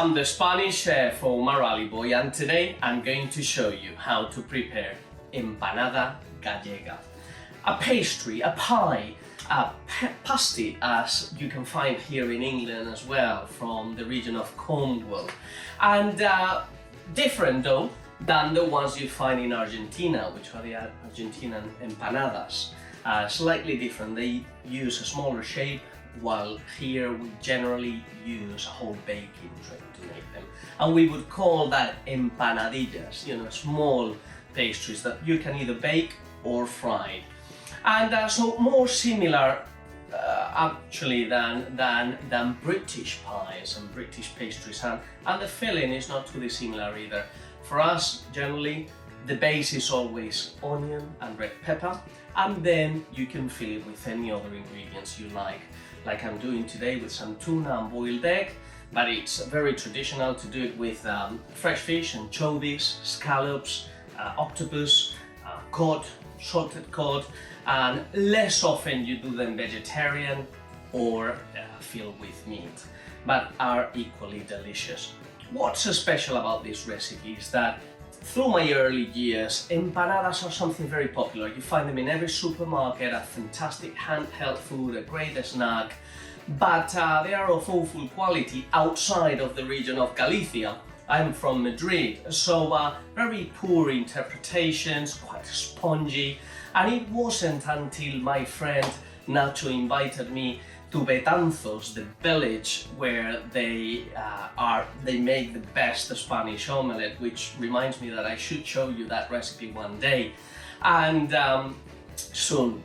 I'm the Spanish chef Omar Allibhoy, and today I'm going to show you how to prepare Empanada Gallega. A pastry, a pie, a pasty, as you can find here in England as well, from the region of Cornwall. And different though than the ones you find in Argentina, which are the Argentinian empanadas. Slightly different, they use a smaller shape, while here we generally use a whole baking tray to make them. And we would call that empanadillas, small pastries that you can either bake or fry. And so more similar actually than British pies and British pastries, and the filling is not too dissimilar either. For us, generally, the base is always onion and red pepper, and then you can fill it with any other ingredients you like I'm doing today with some tuna and boiled egg, but it's very traditional to do it with fresh fish, anchovies, scallops, octopus, cod, salted cod, and less often you do them vegetarian or filled with meat, but are equally delicious. What's so special about this recipe is that through my early years, empanadas are something very popular. You find them in every supermarket, a fantastic handheld food, a great snack, but they are of awful quality outside of the region of Galicia. I'm from Madrid, so very poor interpretations, quite spongy, and it wasn't until my friend Nacho invited me to Betanzos, the village where they make the best Spanish omelette, which reminds me that I should show you that recipe one day, and soon.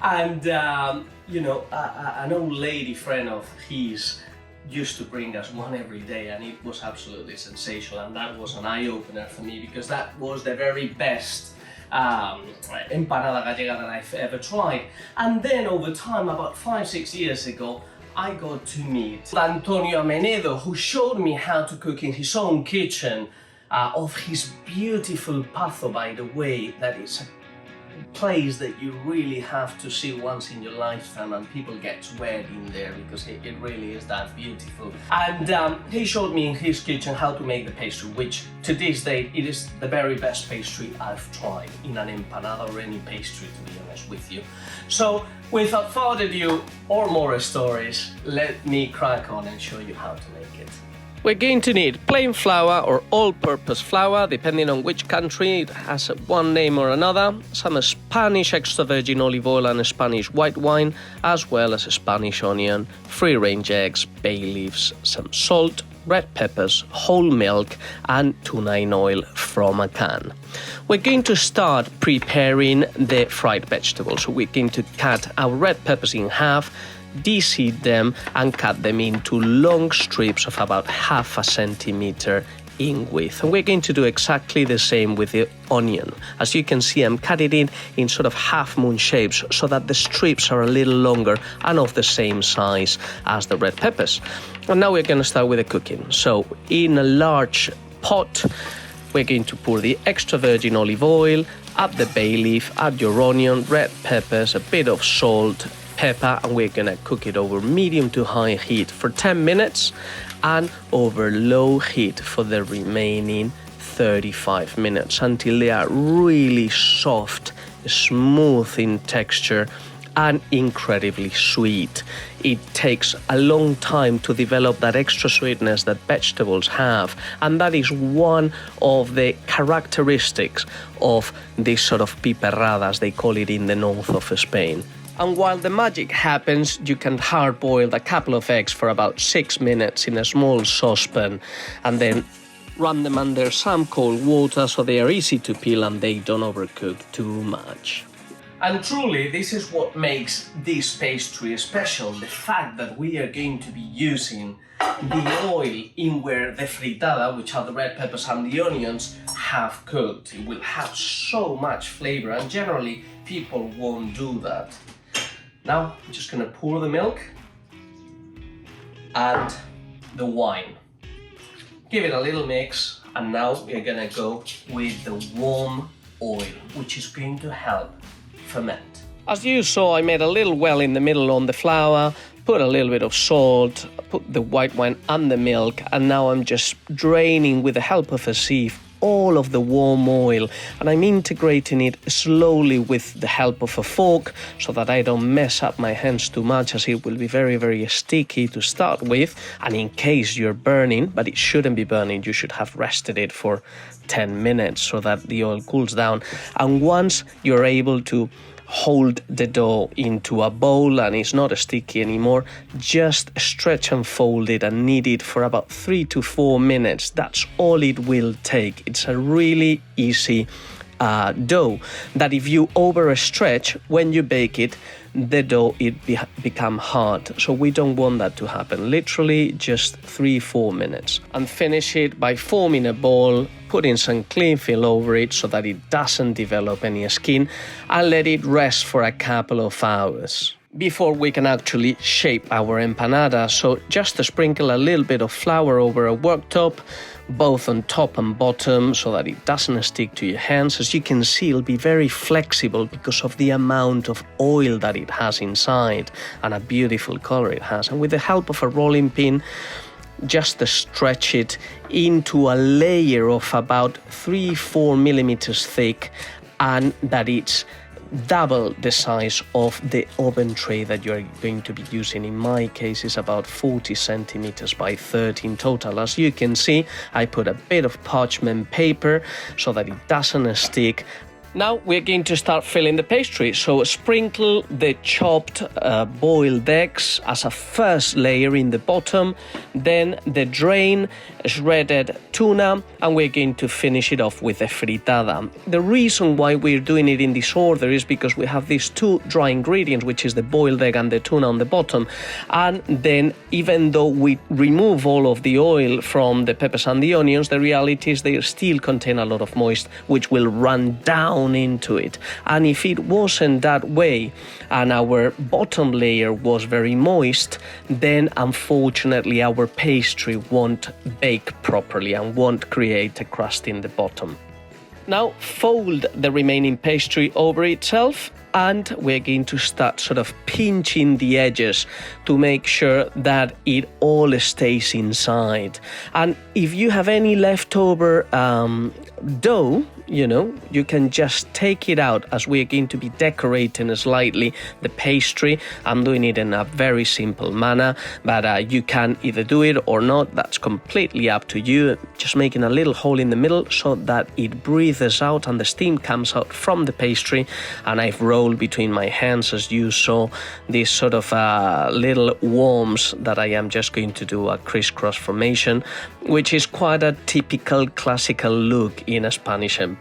And an old lady friend of his used to bring us one every day, and it was absolutely sensational, and that was an eye-opener for me, because that was the very best Empanada Gallega that I've ever tried. And then over time, about 5-6 years ago, I got to meet Antonio Amenedo, who showed me how to cook in his own kitchen of his beautiful patio, by the way, that is a place that you really have to see once in your lifetime, and people get sweat in there because it really is that beautiful. And he showed me in his kitchen how to make the pastry, which to this day it is the very best pastry I've tried in an empanada or any pastry, to be honest with you. So without further ado or more stories, let me crack on and show you how to make it. We're going to need plain flour or all-purpose flour, depending on which country it has one name or another, some Spanish extra virgin olive oil and Spanish white wine, as well as Spanish onion, free-range eggs, bay leaves, some salt, red peppers, whole milk, and tuna in oil from a can. We're going to start preparing the fried vegetables. So we're going to cut our red peppers in half, de-seed them, and cut them into long strips of about 1/2 centimeter in width. And we're going to do exactly the same with the onion. As you can see, I'm cutting it in sort of half-moon shapes so that the strips are a little longer and of the same size as the red peppers. And now we're going to start with the cooking. So in a large pot, we're going to pour the extra virgin olive oil, add the bay leaf, add your onion, red peppers, a bit of salt, pepper, and we're gonna cook it over medium to high heat for 10 minutes and over low heat for the remaining 35 minutes until they are really soft, smooth in texture, and incredibly sweet. It takes a long time to develop that extra sweetness that vegetables have, and that is one of the characteristics of this sort of piperradas, they call it in the north of Spain. And while the magic happens, you can hard-boil a couple of eggs for about 6 minutes in a small saucepan, and then run them under some cold water so they are easy to peel and they don't overcook too much. And truly, this is what makes this pastry special, the fact that we are going to be using the oil in where the fritada, which are the red peppers and the onions, have cooked. It will have so much flavor, and generally people won't do that. Now I'm just gonna pour the milk and the wine. Give it a little mix, and now we're gonna go with the warm oil, which is going to help ferment. As you saw, I made a little well in the middle on the flour, put a little bit of salt, put the white wine and the milk, and now I'm just draining with the help of a sieve all of the warm oil, and I'm integrating it slowly with the help of a fork so that I don't mess up my hands too much, as it will be very, very sticky to start with. And in case you're burning, but it shouldn't be burning, you should have rested it for 10 minutes so that the oil cools down. And once you're able to hold the dough into a bowl and it's not sticky anymore, just stretch and fold it and knead it for about 3 to 4 minutes. That's all it will take. It's a really easy dough that if you overstretch when you bake it, the dough become hard. So we don't want that to happen. Literally just 3-4 minutes. And finish it by forming a ball, putting some cling film over it so that it doesn't develop any skin, and let it rest for a couple of hours before we can actually shape our empanada. So just to sprinkle a little bit of flour over a worktop, both on top and bottom, so that it doesn't stick to your hands. As you can see, it'll be very flexible because of the amount of oil that it has inside and a beautiful color it has. And with the help of a rolling pin, just to stretch it into a layer of about 3-4 millimeters thick, and that it's double the size of the oven tray that you're going to be using. In my case, it's about 40 centimeters by 30 in total. As you can see, I put a bit of parchment paper so that it doesn't stick. Now we're going to start filling the pastry. So sprinkle the chopped boiled eggs as a first layer in the bottom, then the drained shredded tuna, and we're going to finish it off with the fritada. The reason why we're doing it in this order is because we have these two dry ingredients, which is the boiled egg and the tuna on the bottom. And then even though we remove all of the oil from the peppers and the onions, the reality is they still contain a lot of moisture, which will run down into it. And if it wasn't that way and our bottom layer was very moist, then unfortunately our pastry won't bake properly and won't create a crust in the bottom. Now fold the remaining pastry over itself, and we're going to start sort of pinching the edges to make sure that it all stays inside. And if you have any leftover dough, you can just take it out, as we're going to be decorating slightly the pastry. I'm doing it in a very simple manner, but you can either do it or not. That's completely up to you. Just making a little hole in the middle so that it breathes out and the steam comes out from the pastry. And I've rolled between my hands, as you saw, these sort of little worms that I am just going to do a crisscross formation, which is quite a typical classical look in a Spanish empanada.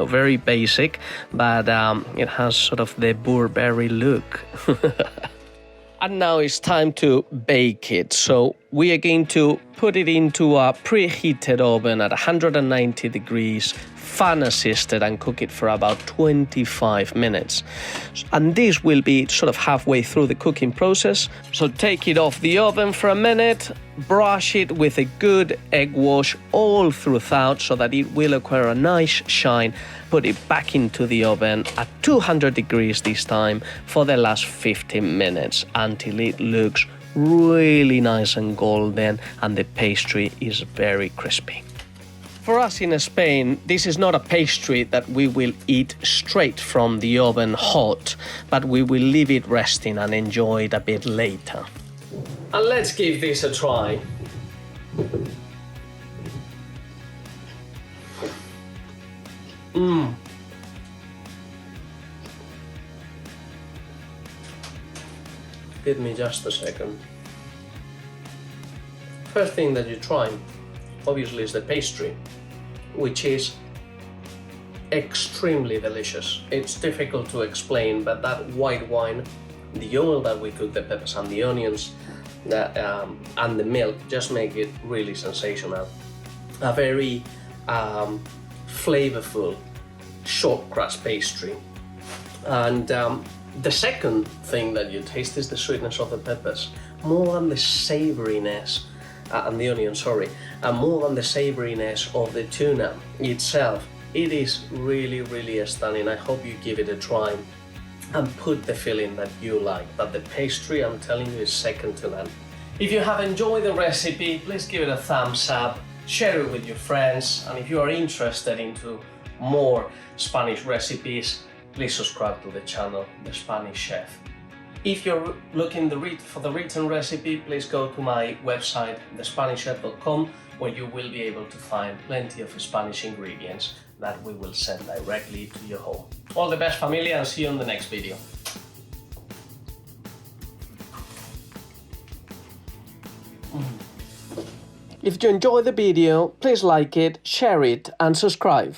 Very basic, but it has sort of the Burberry look. And now it's time to bake it. So we are going to put it into a preheated oven at 190 degrees, fan assisted, and cook it for about 25 minutes. And this will be sort of halfway through the cooking process. So take it off the oven for a minute, brush it with a good egg wash all throughout so that it will acquire a nice shine. Put it back into the oven at 200 degrees this time for the last 15 minutes until it looks really nice and golden and the pastry is very crispy. For us in Spain, this is not a pastry that we will eat straight from the oven hot, but we will leave it resting and enjoy it a bit later. And let's give this a try. Give me just a second. First thing that you try, obviously, is the pastry, which is extremely delicious. It's difficult to explain, but that white wine, the oil that we cook the peppers and the onions, and the milk just make it really sensational. A very flavorful short crust pastry. And the second thing that you taste is the sweetness of the peppers, more than the savoriness, and the onion, and more than the savoriness of the tuna itself. It is really, really stunning. I hope you give it a try. and put the filling that you like. But the pastry, I'm telling you, is second to none. If you have enjoyed the recipe, please give it a thumbs up, share it with your friends, and if you are interested into more Spanish recipes, please subscribe to the channel, The Spanish Chef. If you're looking for the written recipe, please go to my website, thespanishchef.com, where you will be able to find plenty of Spanish ingredients that we will send directly to your home. All the best, familia, and see you in the next video. If you enjoyed the video, please like it, share it, and subscribe.